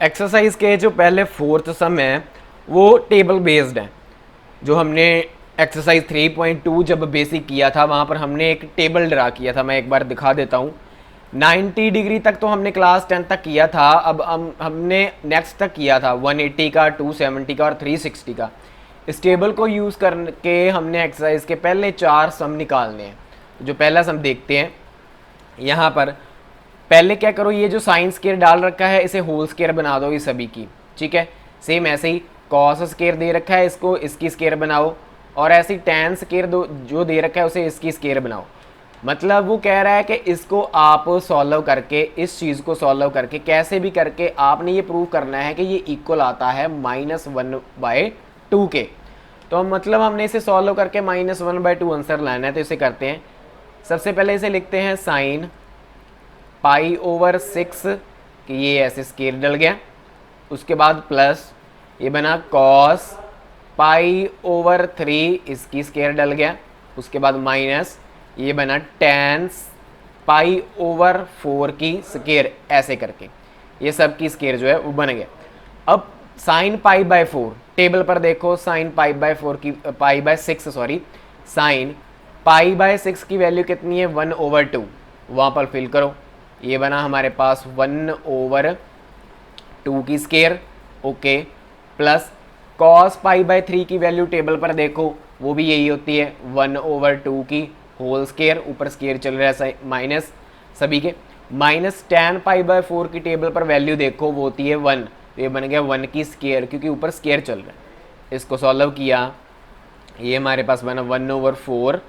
Exercise के जो पहले फोर्थ सम है वो टेबल बेस्ड है। जो हमने एक्सरसाइज 3.2 जब बेसिक किया था वहाँ पर हमने एक टेबल ड्रा किया था, मैं एक बार दिखा देता हूँ। 90 डिग्री तक तो हमने क्लास 10 तक किया था, अब हमने नेक्स्ट तक किया था 180 का, 270 का और 360 का। इस टेबल को यूज़ करके हमने एक्सरसाइज के पहले 4 सम निकालने हैं। जो पहला सम देखते हैं, यहाँ पर पहले क्या करो, ये जो साइन स्केयर डाल रखा है इसे होल स्केयर बना दो ये सभी की, ठीक है। सेम ऐसे ही कॉस स्केयर दे रखा है, इसको इसकी स्केयर बनाओ, और ऐसे ही टैन स्केयर जो दे रखा है उसे इसकी स्केयर बनाओ। मतलब वो कह रहा है कि इसको आप सॉल्व करके, इस चीज़ को सॉल्व करके कैसे भी करके आपने ये प्रूव करना है कि ये इक्वल आता है -1/2 के। तो मतलब हमने इसे सॉल्व करके -1/2 आंसर लाना है। तो इसे करते हैं, सबसे पहले इसे लिखते हैं साइन π/6 कि ये ऐसे स्केयर डल गया। उसके बाद प्लस ये बना कॉस π/3 इसकी स्केयर डल गया। उसके बाद माइनस ये बना tan π/4 की स्केयर, ऐसे करके ये सब की स्केयर जो है वो बन गया। अब साइन π/4 टेबल पर देखो, साइन π/4 की π/6 सॉरी, साइन π/6 की वैल्यू कितनी है 1/2, वहाँ पर फिल करो। ये बना हमारे पास 1/2 की स्केयर, ओके। प्लस कॉस π/3 की वैल्यू टेबल पर देखो, वो भी यही होती है 1/2 की होल स्केयर, ऊपर स्केयर चल रहा है माइनस सभी के। माइनस tan π/4 की टेबल पर वैल्यू देखो, वो होती है 1, तो ये बन गया 1 की स्केयर क्योंकि ऊपर स्केयर चल रहा है। इसको सॉल्व किया, ये हमारे पास बना 1/4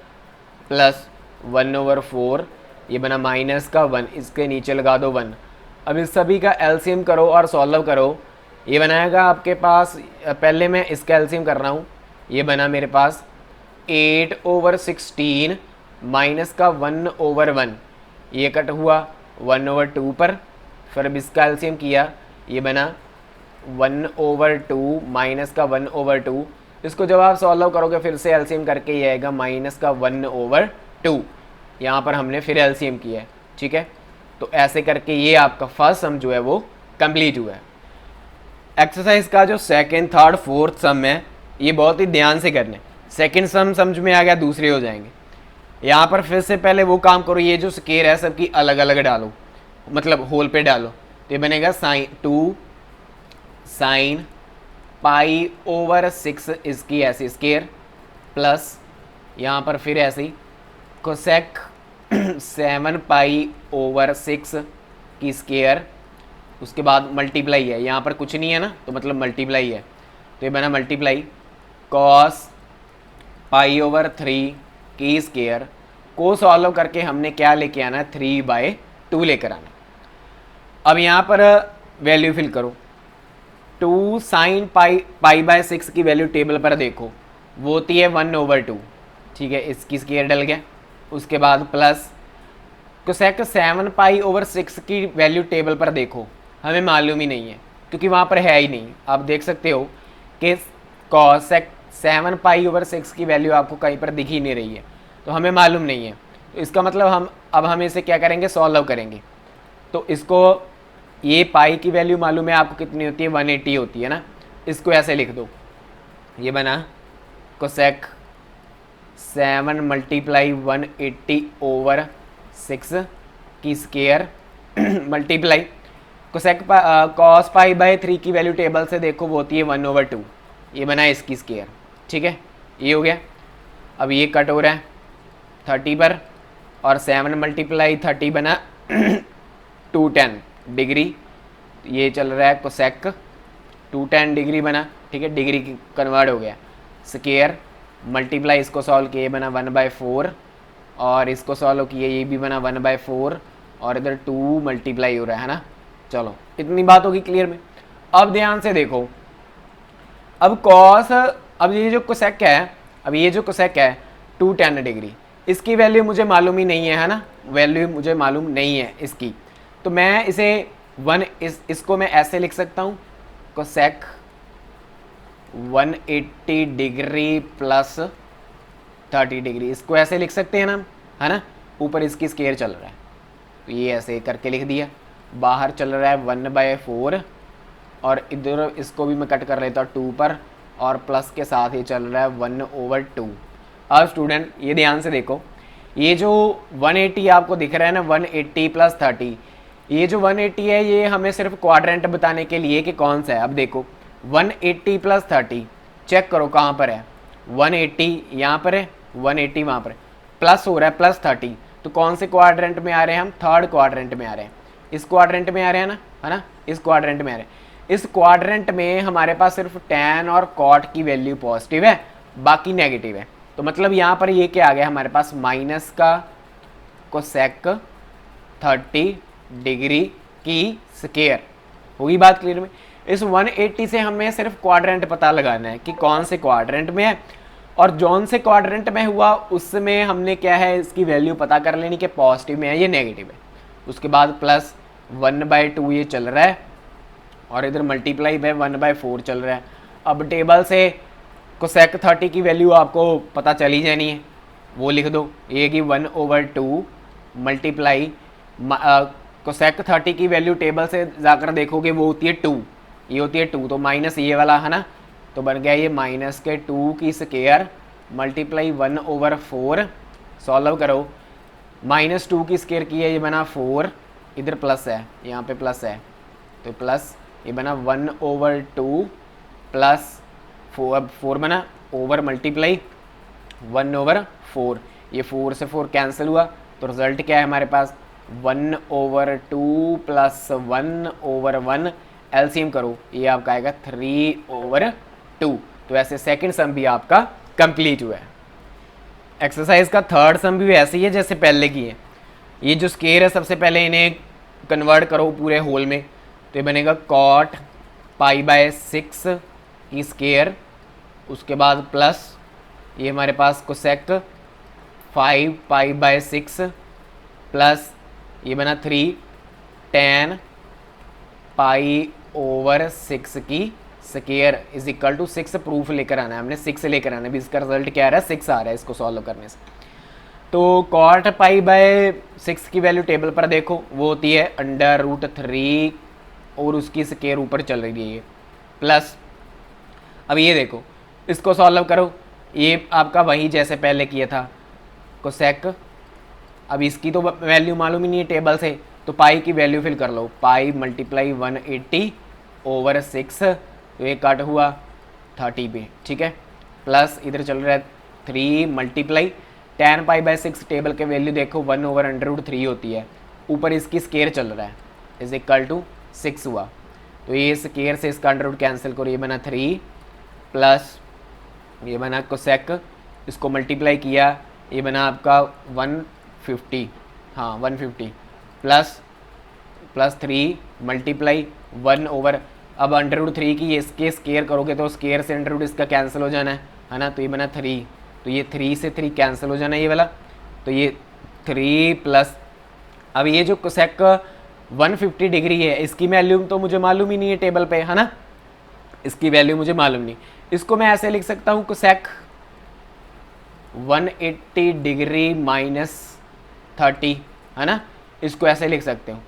प्लस 1/4, ये बना माइनस का 1, इसके नीचे लगा दो 1। अब इस सभी का एलसीएम करो और सॉल्व करो, ये बनाएगा आपके पास, पहले मैं इसका एलसीएम कर रहा हूँ। ये बना मेरे पास 8/16 माइनस का 1/1, ये कट हुआ 1/2 पर। फिर अब इसका एलसीएम किया, ये बना 1/2 माइनस का 1/2। इसको जब आप सॉल्व करोगे फिर से एलसीएम करके ये आएगा माइनस का 1/2। यहाँ पर हमने फिर एलसीएम किया है, ठीक है। तो ऐसे करके ये आपका फर्स्ट सम जो है वो कंप्लीट हुआ है। एक्सरसाइज का जो सेकंड, थर्ड, फोर्थ सम है ये बहुत ही ध्यान से करने। सेकंड सम समझ में आ गया, दूसरे हो जाएंगे। यहाँ पर फिर से पहले वो काम करो, ये जो स्केयर है सबकी अलग अलग डालो, मतलब होल पे डालो। तो ये बनेगा sin π/6 इसकी ऐसी स्केयर, प्लस यहाँ पर फिर ऐसे ही कोसेक 7π/6 की स्केयर। उसके बाद मल्टीप्लाई है, यहाँ पर कुछ नहीं है ना, तो मतलब मल्टीप्लाई है। तो ये बना मल्टीप्लाई कॉस π/3 की स्केयर को सॉल्व करके हमने क्या लेके आना है 3/2 लेकर आना। अब यहाँ पर वैल्यू फिल करो, 2 sin π/6 की वैल्यू टेबल पर देखो, वो होती है 1/2, ठीक है, इसकी स्केयर डल गया। उसके बाद प्लस कोसेक 7π/6 की वैल्यू टेबल पर देखो, हमें मालूम ही नहीं है क्योंकि वहाँ पर है ही नहीं। आप देख सकते हो कि कोसेक 7π/6 की वैल्यू आपको कहीं पर दिख ही नहीं रही है, तो हमें मालूम नहीं है। तो इसका मतलब हम इसे क्या करेंगे, सॉल्व करेंगे। तो इसको, ये पाई की वैल्यू मालूम है आपको कितनी होती है, 180 होती है ना। इसको ऐसे लिख दो, ये बना कोसेक 7 × 180/6 की स्केयर मल्टीप्लाई कोसेक कॉस π/3 की वैल्यू टेबल से देखो, वो होती है 1/2, ये बना इसकी स्केयर, ठीक है। ये हो गया। अब ये कट हो रहा है 30 पर, और 7 × 30 बना 210 डिग्री, ये चल रहा है कोसेक 210 डिग्री बना, ठीक है, डिग्री कन्वर्ट हो गया। स्केयर मल्टीप्लाई, इसको सॉल्व किए बना 1/4, और इसको सॉल्व किए ये भी बना 1/4, और इधर 2 मल्टीप्लाई हो रहा है ना। चलो इतनी बात होगी क्लियर में। अब ध्यान से देखो, अब कॉस, अब ये जो कोसेक है 210 डिग्री, इसकी वैल्यू मुझे मालूम ही नहीं है ना, वैल्यू मुझे मालूम नहीं है इसकी। तो मैं इसे इसको मैं ऐसे लिख सकता हूँ, कोसेक 180 डिग्री प्लस 30 डिग्री, इसको ऐसे लिख सकते हैं ना, है ना। ऊपर इसकी स्केयर चल रहा है, तो ये ऐसे करके लिख दिया। बाहर चल रहा है 1/4 और इधर इसको भी मैं कट कर लेता हूँ 2 पर, और प्लस के साथ ये चल रहा है 1/2। अब स्टूडेंट ये ध्यान से देखो, ये जो 180 आपको दिख रहा है ना, 180 + 30, ये जो 180 है ये हमें सिर्फ क्वाड्रेंट बताने के लिए कि कौन सा है। अब देखो 180 + 30 चेक करो कहाँ पर है, 180 यहाँ पर है, 180 वहाँ पर है, प्लस हो रहा है +30, तो कौन से क्वाड्रेंट में आ रहे हैं हम, थर्ड क्वाड्रेंट में आ रहे हैं, इस क्वाड्रेंट में आ रहे हैं ना, है ना, इस क्वाड्रेंट में आ रहे हैं। इस क्वाड्रेंट में हमारे पास सिर्फ tan और cot की वैल्यू पॉजिटिव है, बाकी नेगेटिव है। तो मतलब यहाँ पर ये क्या आ गया हमारे पास, माइनस का कोसेक 30 डिग्री की स्केयर। होगी बात क्लियर में। इस 180 से हमें सिर्फ क्वाड्रेंट पता लगाना है कि कौन से क्वाड्रेंट में है, और जौन से क्वाड्रेंट में हुआ उसमें हमने क्या है इसकी वैल्यू पता कर लेनी कि पॉजिटिव में है या नेगेटिव है। उसके बाद +1/2 ये चल रहा है, और इधर मल्टीप्लाई बाय 1/4 चल रहा है। अब टेबल से कोसेक 30 की वैल्यू आपको पता चली जानी है, वो लिख दो, ये कि 1/2 मल्टीप्लाई कोसेक 30 की वैल्यू टेबल से जाकर देखोगे वो होती है 2, ये होती है 2, तो माइनस ये वाला है ना, तो बन गया ये -2 की स्केयर मल्टीप्लाई 1/4। सॉल्व करो, -2 की स्केयर की है, ये बना 4, इधर प्लस है, यहाँ पे प्लस है तो प्लस, ये बना 1/2 प्लस 4 बना, ओवर मल्टीप्लाई 1/4, ये 4 से 4 कैंसिल हुआ, तो रिजल्ट क्या है हमारे पास, 1/2 + 1/1, एलसीएम करो, ये आपका आएगा 3/2। तो ऐसे सेकंड सम भी आपका कंप्लीट हुआ है। एक्सरसाइज का थर्ड सम भी वैसे ही है जैसे पहले की है। ये जो स्केयर है सबसे पहले इन्हें कन्वर्ट करो पूरे होल में, तो ये बनेगा cot π/6 की स्केयर, उसके बाद प्लस ये हमारे पास कोसेक 5 π/6 प्लस ये बना 3 tan π/6 की square is equal to 6। Proof लेकर आना है हमने, 6 लेकर आना है, भी इसका रिजल्ट क्या आ रहा है, 6 आ रहा है इसको सॉल्व करने से। तो cot π/6 की वैल्यू टेबल पर देखो, वो होती है √3 और उसकी स्केयर ऊपर चल रही है ये, प्लस अब ये देखो इसको सॉल्व करो, ये आपका वही जैसे पहले किया था कोसेक, अब इसकी तो वैल्यू मालूम ही नहीं है टेबल से, तो पाई की वैल्यू फिल कर लो, पाई मल्टीप्लाई 180/6, तो ये कट हुआ 30 पे, ठीक है, प्लस इधर चल रहा है 3 मल्टीप्लाई tan π/6 टेबल के वैल्यू देखो 1/√3 होती है, ऊपर इसकी स्केयर चल रहा है इज इक्वल टू 6 हुआ, तो ये स्केयर से इसका अंडर रूट कैंसिल करो, ये बना 3 प्लस ये बना कोसेक, इसको मल्टीप्लाई किया, ये बना आपका 150, हाँ 150 प्लस 3 मल्टीप्लाई 1/, अब अंडर√3 की इसके स्केयर करोगे तो स्केयर से अंडर रूट इसका कैंसिल हो जाना है ना, तो ये बना 3, तो ये 3 से 3 कैंसिल हो जाना है ये वाला, तो ये 3 प्लस, अब ये जो कोसेक 150 डिग्री है इसकी वैल्यू तो मुझे मालूम ही नहीं है टेबल पे, है ना, इसकी वैल्यू मुझे मालूम नहीं, इसको मैं ऐसे लिख सकता हूँ कोसेक 180 डिग्री -30, है ना, इसको ऐसे लिख सकते हो,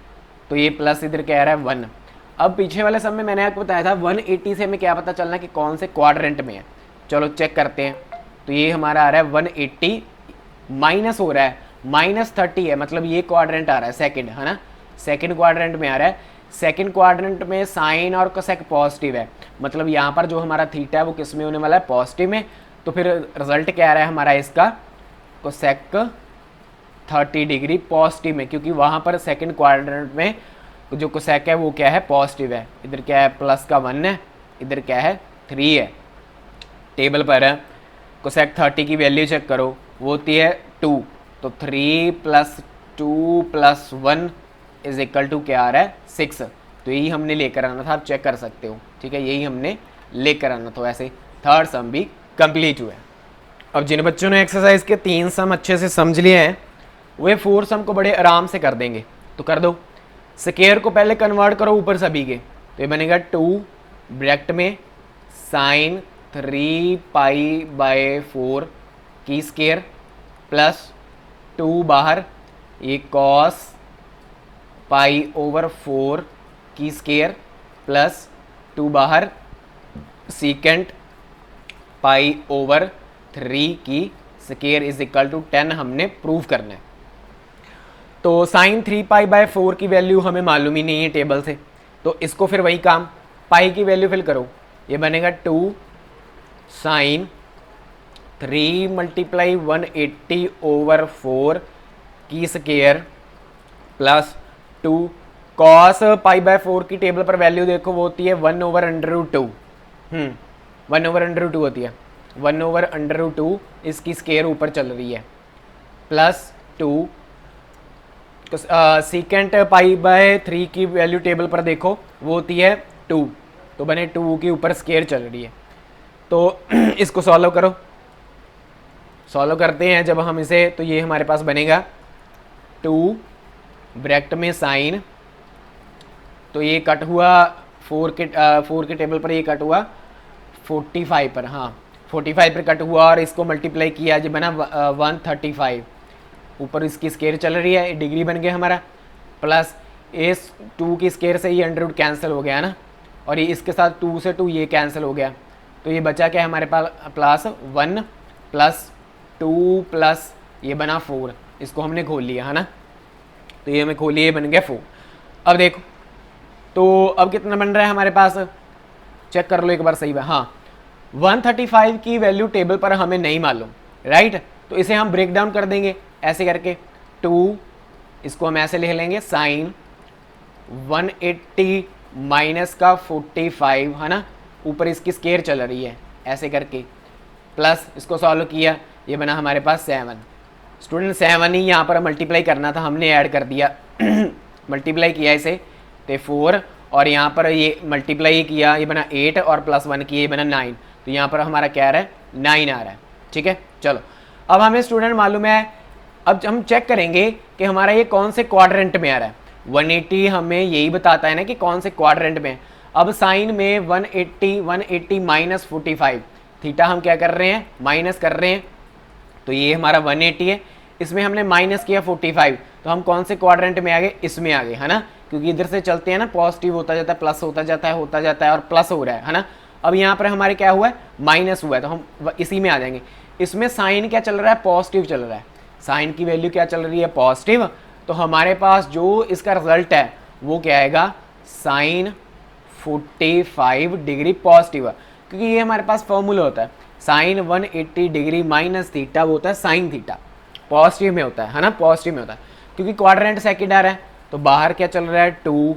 तो ये प्लस इधर क्या आ रहा है 1। अब पीछे वाले सब में मैंने आपको बताया था 180 से हमें क्या पता चलना कि कौन से क्वाड्रेंट में है, चलो चेक करते हैं, तो ये हमारा आ रहा है 180 माइनस हो रहा है -30 है, मतलब ये क्वाड्रेंट आ रहा है सेकंड, है ना, सेकंड क्वाड्रेंट में आ रहा है, सेकंड क्वाड्रेंट में साइन और कोसेक पॉजिटिव है, मतलब यहाँ पर जो हमारा थीटा है वो किस में होने वाला है, पॉजिटिव में, तो फिर रिजल्ट क्या आ रहा है हमारा इसका, कोसेक 30 डिग्री पॉजिटिव में, क्योंकि वहाँ पर सेकंड क्वाड्रेंट में जो कोसेक है वो क्या है, पॉजिटिव है, इधर क्या है प्लस का 1 है, इधर क्या है 3 है, टेबल पर है, कोसेक 30 की वैल्यू चेक करो, वो होती है 2, तो 3 + 2 + 1 इज इक्वल टू क्या आ रहा है 6, तो यही हमने लेकर आना था, आप चेक कर सकते हो, ठीक है, यही हमने लेकर आना था। ऐसे थर्ड सम भी कंप्लीट हुआ है। अब जिन बच्चों ने एक्सरसाइज के 3 सम अच्छे से समझ लिए हैं वे 4 सम को बड़े आराम से कर देंगे, तो कर दो। स्केयर को पहले कन्वर्ट करो ऊपर सभी के, तो ये बनेगा 2 ब्रैकेट में साइन 3π/4 की स्केयर प्लस 2 बाहर ये cos π/4 की स्केयर प्लस 2 बाहर, सीकेंट पाई ओवर 3 की स्क्वायर इज इक्वल टू 10 हमने प्रूव करना है। तो साइन 3π/4 की वैल्यू हमें मालूम ही नहीं है टेबल से, तो इसको फिर वही काम, पाई की वैल्यू फिल करो, ये बनेगा 2 साइन 3 × 180/4 की स्क्वायर प्लस 2 कॉस π/4 की टेबल पर वैल्यू देखो वो होती है 1/√2, 1/√2 होती है, 1/√2 इसकी स्क्वायर ऊपर चल रही है, प्लस 2 सीकेंट π/3 की वैल्यू टेबल पर देखो वो होती है 2, तो बने 2 के ऊपर स्क्वायर चल रही है। तो इसको सॉल्व करो, सॉल्व करते हैं जब हम इसे, तो ये हमारे पास बनेगा 2 ब्रैकेट में साइन, तो ये कट हुआ 4 के टेबल पर, ये कट हुआ 45 पर, हाँ 45 पर कट हुआ और इसको मल्टीप्लाई किया, जो बना 135, ऊपर इसकी स्क्वायर चल रही है, डिग्री बन गया हमारा, प्लस इस 2 की स्क्वायर से ये अंडर रूट कैंसिल हो गया ना, और ये इसके साथ 2 से 2 ये कैंसिल हो गया, तो ये बचा क्या है हमारे पास, प्लस 1 प्लस 2 प्लस ये बना 4, इसको हमने खोल लिया है ना, तो ये हमें खोल लिया, ये बन गया 4। अब देखो तो अब कितना बन रहा है हमारे पास, चेक कर लो एक बार सही है, हाँ 135 की वैल्यू टेबल पर हमें नहीं मालूम, राइट, तो इसे हम ब्रेक डाउन कर देंगे ऐसे करके, 2 इसको हम ऐसे लिख लेंगे साइन 180 माइनस का 45 है ना, ऊपर इसकी स्क्वायर चल रही है ऐसे करके, प्लस इसको सॉल्व किया, ये बना हमारे पास 7। स्टूडेंट 7 ही यहाँ पर मल्टीप्लाई करना था, हमने ऐड कर दिया मल्टीप्लाई किया इसे तो 4, और यहाँ पर ये मल्टीप्लाई किया, ये बना 8 और प्लस 1 किया, ये बना 9, तो यहाँ पर हमारा क्या आ रहा है 9 आ रहा है, ठीक है। चलो अब हमें स्टूडेंट मालूम है, अब हम चेक करेंगे कि हमारा ये कौन से क्वाड्रेंट में आ रहा है, 180 हमें यही बताता है ना कि कौन से क्वाड्रेंट में। अब साइन में 180 माइनस 45, थीटा हम क्या कर रहे हैं, माइनस कर रहे हैं, तो ये हमारा 180 है, इसमें हमने माइनस किया 45, तो हम कौन से क्वाड्रेंट में आ गए, इसमें आ गए है ना, क्योंकि इधर से चलते हैं ना, पॉजिटिव होता जाता है, प्लस होता जाता है और प्लस हो रहा है ना। अब यहाँ पर हमारे क्या हुआ है, माइनस हुआ है, तो हम इसी में आ जाएंगे। इसमें साइन क्या चल रहा है, पॉजिटिव चल रहा है, साइन की वैल्यू क्या चल रही है, पॉजिटिव, तो हमारे पास जो इसका रिजल्ट है वो क्या आएगा, साइन 45 डिग्री पॉजिटिव, क्योंकि ये हमारे पास फॉर्मूला होता है, साइन 180 डिग्री माइनस थीटा वो होता है साइन थीटा, पॉजिटिव में होता है ना, पॉजिटिव में होता है, क्योंकि क्वाड्रेंट सेकंड आ रहा है, तो बाहर क्या चल रहा है 2,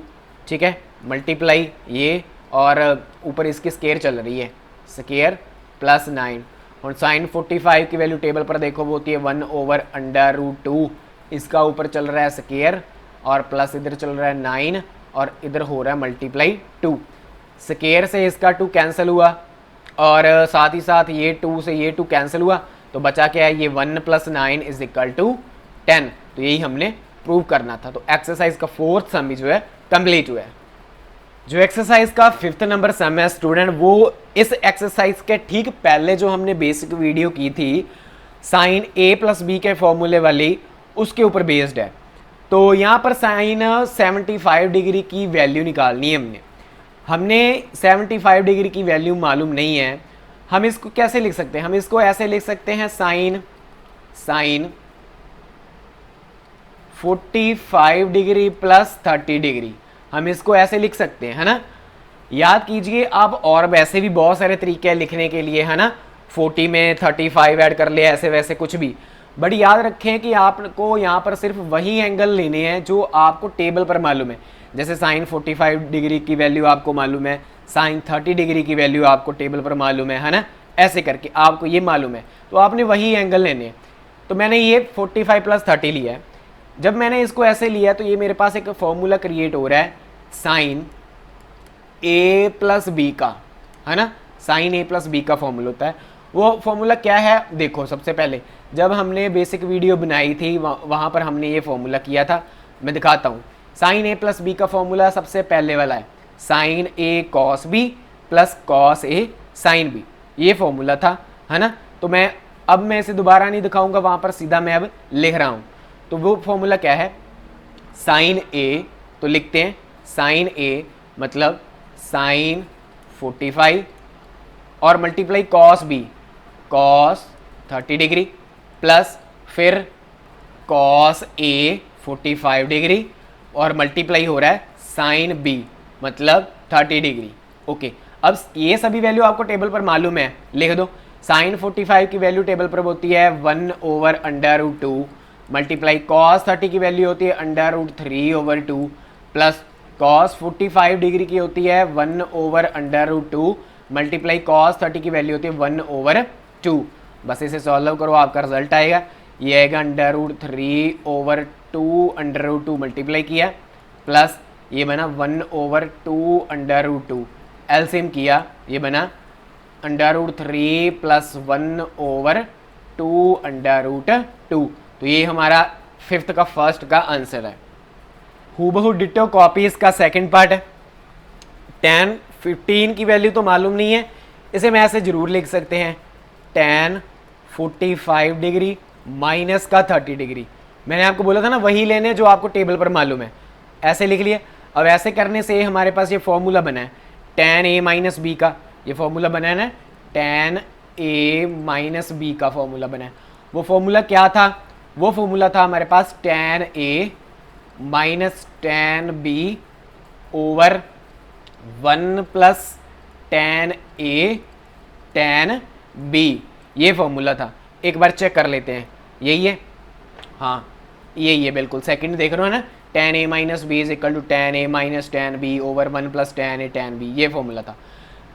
ठीक है, मल्टीप्लाई ये, और ऊपर इसकी स्क्वायर चल रही है, स्क्वायर प्लस 9, और साइन 45 की वैल्यू टेबल पर देखो वो होती है 1/√2, इसका ऊपर चल रहा है स्क्वायर और प्लस इधर चल रहा है 9 और इधर हो रहा है मल्टीप्लाई 2, स्क्वायर से इसका 2 कैंसिल हुआ और साथ ही साथ ये 2 से ये 2 कैंसिल हुआ, तो बचा क्या है, ये 1 + 9 = 10, तो यही हमने प्रूव करना था। तो एक्सरसाइज का 4th सम जो है कंप्लीट हुआ है। जो एक्सरसाइज का 5th नंबर सम है स्टूडेंट, वो इस एक्सरसाइज के ठीक पहले जो हमने बेसिक वीडियो की थी साइन a + b के फॉर्मूले वाली, उसके ऊपर बेस्ड है। तो यहाँ पर साइन 75 डिग्री की वैल्यू निकालनी है हमने 75 डिग्री की वैल्यू मालूम नहीं है, हम इसको कैसे लिख सकते हैं, हम इसको ऐसे लिख सकते हैं साइन 45 डिग्री प्लस 30 डिग्री, हम इसको ऐसे लिख सकते हैं, है ना। याद कीजिए आप, और वैसे भी बहुत सारे तरीके हैं लिखने के लिए, है ना, 40 में 35 ऐड कर ले, ऐसे वैसे कुछ भी, बट याद रखें कि आपको यहाँ पर सिर्फ वही एंगल लेने हैं जो आपको टेबल पर मालूम है। जैसे साइन 45 डिग्री की वैल्यू आपको मालूम है, साइन 30 डिग्री की वैल्यू आपको टेबल पर मालूम है ना, ऐसे करके आपको ये मालूम है, तो आपने वही एंगल लेने हैं। तो मैंने ये 45 + 30 लिया है, जब मैंने इसको ऐसे लिया तो ये मेरे पास एक फॉर्मूला क्रिएट हो रहा है साइन a + b का, है ना, साइन a + b का फॉर्मूला होता है। वो फॉर्मूला क्या है, देखो सबसे पहले जब हमने बेसिक वीडियो बनाई थी वहाँ पर हमने ये फॉर्मूला किया था, मैं दिखाता हूँ। साइन a + b का फॉर्मूला सबसे पहले वाला है sine a cos b + cos a sin b, ये फॉर्मूला था, है ना। तो मैं इसे दोबारा नहीं दिखाऊंगा, वहाँ पर सीधा मैं अब लिख रहा हूँ। तो वो फॉर्मूला क्या है, साइन a, तो लिखते हैं साइन a मतलब साइन 45 और multiply cos B, cos 30 degree plus फिर कॉस ए 45 डिग्री और मल्टीप्लाई हो रहा है साइन बी मतलब 30 डिग्री। ओके, अब ये सभी वैल्यू आपको टेबल पर मालूम है, लिख दो। साइन 45 की वैल्यू टेबल पर होती है 1/√2 मल्टीप्लाई कॉस 30 की वैल्यू होती है √3/2 प्लस कॉस 45 डिग्री की होती है 1/√2 मल्टीप्लाई कॉस 30 की वैल्यू होती है 1/2। बस इसे सॉल्व करो, आपका रिजल्ट आएगा, ये आएगा √3/2 मल्टीप्लाई किया प्लस ये बना 1/2 एलसीएम किया, ये बना √3 प्लस 1/2 तो ये हमारा फिफ्थ का फर्स्ट का आंसर है। हूबहू डिटो कॉपी इसका सेकंड पार्ट है। tan 15 की वैल्यू तो मालूम नहीं है, इसे मैं ऐसे जरूर लिख सकते हैं tan 45 डिग्री माइनस का 30 डिग्री। मैंने आपको बोला था ना वही लेने जो आपको टेबल पर मालूम है, ऐसे लिख लिए। अब ऐसे करने से हमारे पास ये फॉर्मूला बना है tan a माइनस बी का, ये फॉर्मूला बना है ना tan a माइनस बी का फॉर्मूला बना है। वो फॉर्मूला क्या था? वो फॉर्मूला था हमारे पास tan a minus tan b over 1 plus tan a tan b, ये फॉर्मूला था। एक बार चेक कर लेते हैं, यही है, हाँ यही है बिल्कुल, सेकंड देख रहे हो ना, tan a minus B is equal to tan a minus tan b over 1 plus tan a tan b, ये फॉर्मूला था।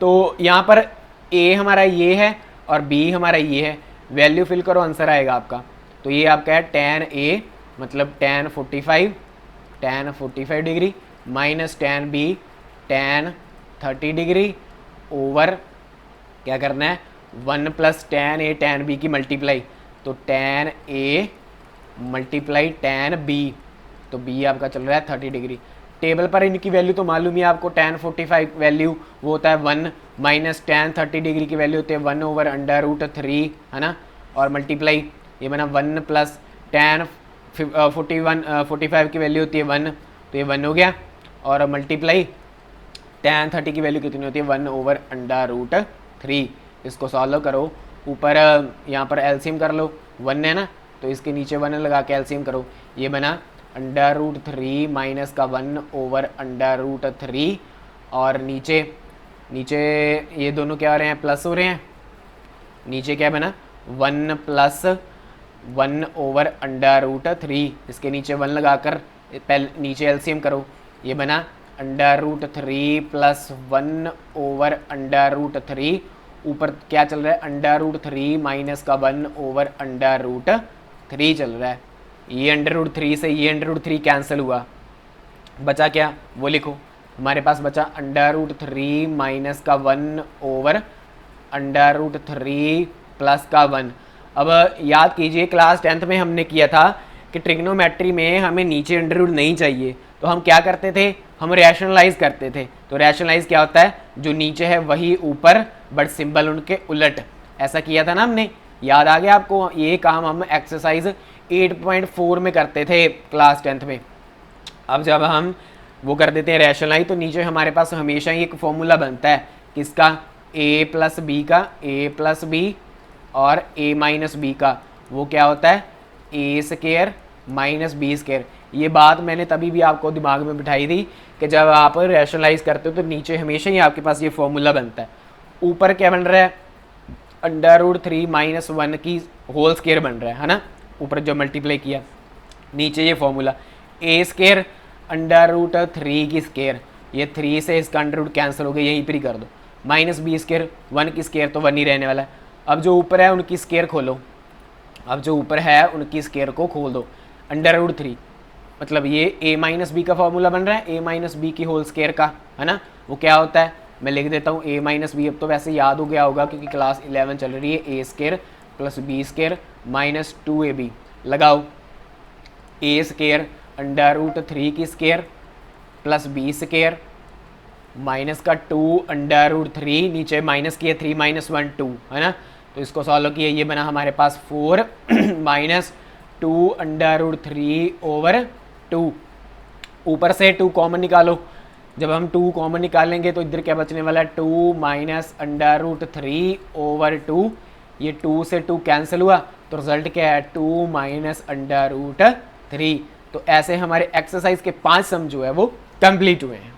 तो यहाँ पर a हमारा ये है और b हमारा ये है, वैल्यू फिल करो, आंसर आएगा आपका। तो ये आपका है tan a मतलब tan 45 degree minus tan b tan 30 degree over क्या करना है 1 plus tan a tan b की मल्टीप्लाई, तो tan a multiply tan b, तो b आपका चल रहा है 30 डिग्री। टेबल पर इनकी वैल्यू तो मालूम ही आपको, tan 45 वैल्यू वो होता है 1 माइनस tan 30 डिग्री की वैल्यू होती है 1/√3 है ना, और मल्टीप्लाई ये बना 1 प्लस tan 45 की वैल्यू होती है 1, तो ये 1 हो गया, और मल्टीप्लाई tan 30 की वैल्यू कितनी होती है 1/√3। इसको सॉल्व करो, ऊपर यहाँ पर एलसीएम कर लो, 1 है ना, तो इसके नीचे 1 लगा के एलसीएम करो, ये बना √3 माइनस का 1/√3 और नीचे ये दोनों क्या हो रहे हैं, प्लस हो रहे हैं, नीचे क्या बना 1 प्लस 1/√3, इसके नीचे 1 लगाकर पहले नीचे एलसीएम करो, ये बना √3 प्लस 1/√3, ऊपर क्या चल रहा है √3 माइनस का 1/√3 चल रहा है। ये √3 से ये √3 कैंसिल हुआ, बचा क्या वो लिखो, हमारे पास बचा √3 माइनस का 1/√3 प्लस का 1। अब याद कीजिए क्लास 10th में हमने किया था कि ट्रिग्नोमेट्री में हमें नीचे अंडर नहीं चाहिए, तो हम क्या करते थे, हम रैशनलाइज करते थे। तो रैशनलाइज क्या होता है, जो नीचे है वही ऊपर बट सिंबल उनके उलट, ऐसा किया था ना हमने, याद आ गया आपको? ये काम हम एक्सरसाइज 8.4 में करते थे क्लास 10th में। अब जब हम वो कर देते हैं रैशनलाइज, तो नीचे हमारे पास हमेशा ही एक फॉर्मूला बनता है किसका, a प्लस बी का, a प्लस बी और a माइनस बी का, वो क्या होता है a square minus B square. ये बात मैंने तभी भी आपको दिमाग में बिठाई थी कि जब आप रैशनलाइज करते हो तो नीचे हमेशा ही आपके पास ये फॉर्मूला बनता है। ऊपर क्या बन रहा है √3 माइनस 1 की होल स्क्वायर बन रहा है ना, ऊपर जो मल्टीप्लाई किया, नीचे ये फॉर्मूला a स्क्वायर √3 की स्क्वायर, ये 3 से इसका अंडर कैंसिल हो गया, यहीं पर ही कर दो, माइनस बी स्क्वायर 1 की स्क्वायर तो 1 ही रहने वाला है। अब जो ऊपर है उनकी स्क्वायर खोलो, अब जो ऊपर है उनकी स्क्वायर को खोल दो, √3 मतलब ये a माइनस बी का फॉर्मूला बन रहा है, a माइनस बी की होल स्क्वायर का, है ना, वो क्या होता है मैं लिख देता हूँ a माइनस बी। अब तो वैसे याद हो गया होगा क्योंकि क्लास 11 चल रही है, a square plus B square minus 2ab, लगाओ a स्क्वायर √3 की square plus B square minus का 2 √3, नीचे माइनस किया 3 माइनस 1 2, है ना, तो इसको सॉल्व किया, ये बना हमारे पास 4 माइनस 2 √3 ओवर 2, ऊपर से 2 कॉमन निकालो, जब हम 2 कॉमन निकालेंगे तो इधर क्या बचने वाला है, 2 माइनस √3/2। ये 2 से 2 कैंसिल हुआ तो रिजल्ट क्या है, 2 माइनस √3। तो ऐसे हमारे एक्सरसाइज के 5 सम जो है वो कंप्लीट हुए हैं।